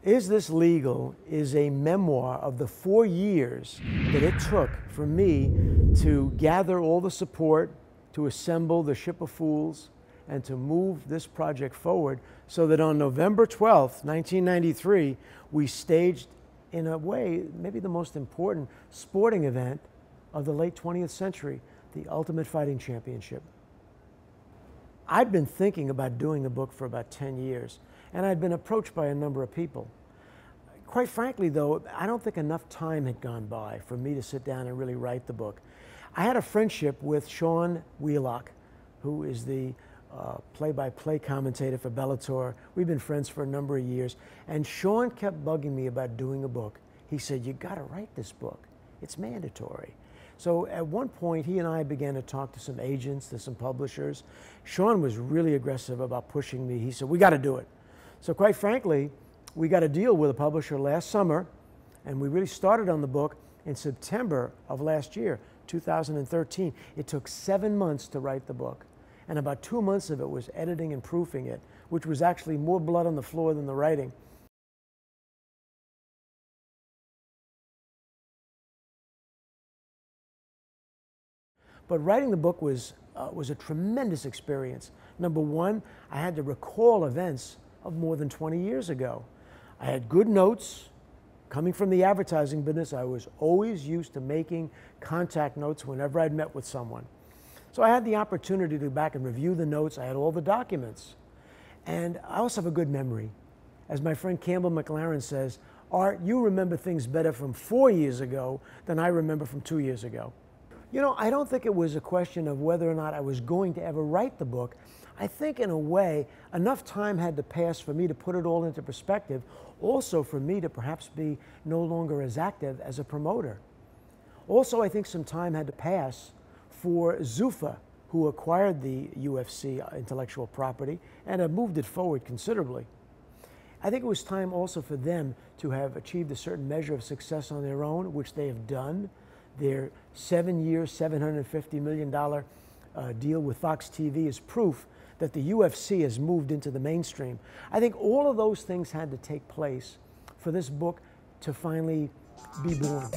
Is This Legal is a memoir of the 4 years that it took for me to gather all the support, to assemble the ship of fools, and to move this project forward so that on November 12th, 1993, we staged, in a way, maybe the most important sporting event of the late 20th century, the Ultimate Fighting Championship. I'd been thinking about doing a book for about 10 years, and I'd been approached by a number of people. Quite frankly, though, I don't think enough time had gone by for me to sit down and really write the book. I had a friendship with Sean Wheelock, who is the play-by-play commentator for Bellator. We've been friends for a number of years, and Sean kept bugging me about doing a book. He said, "You got to write this book. It's mandatory." So at one point, he and I began to talk to some agents, to some publishers. Sean was really aggressive about pushing me. He said, "We got to do it." So quite frankly, we got a deal with a publisher last summer, and we really started on the book in September of last year, 2013. It took 7 months to write the book, and about 2 months of it was editing and proofing it, which was actually more blood on the floor than the writing. But writing the book was a tremendous experience. Number one, I had to recall events of more than 20 years ago. I had good notes. Coming from the advertising business, I was always used to making contact notes whenever I'd met with someone. So I had the opportunity to go back and review the notes. I had all the documents. And I also have a good memory. As my friend Campbell McLaren says, "Art, you remember things better from 4 years ago than I remember from 2 years ago." You know, I don't think it was a question of whether or not I was going to ever write the book. I think, in a way, enough time had to pass for me to put it all into perspective, also for me to perhaps be no longer as active as a promoter. Also, I think some time had to pass for Uofmma, who acquired the UFC intellectual property and have moved it forward considerably. I think it was time also for them to have achieved a certain measure of success on their own, which they have done. Their 7-year, $750 million deal with Fox TV is proof that the UFC has moved into the mainstream. I think all of those things had to take place for this book to finally be born.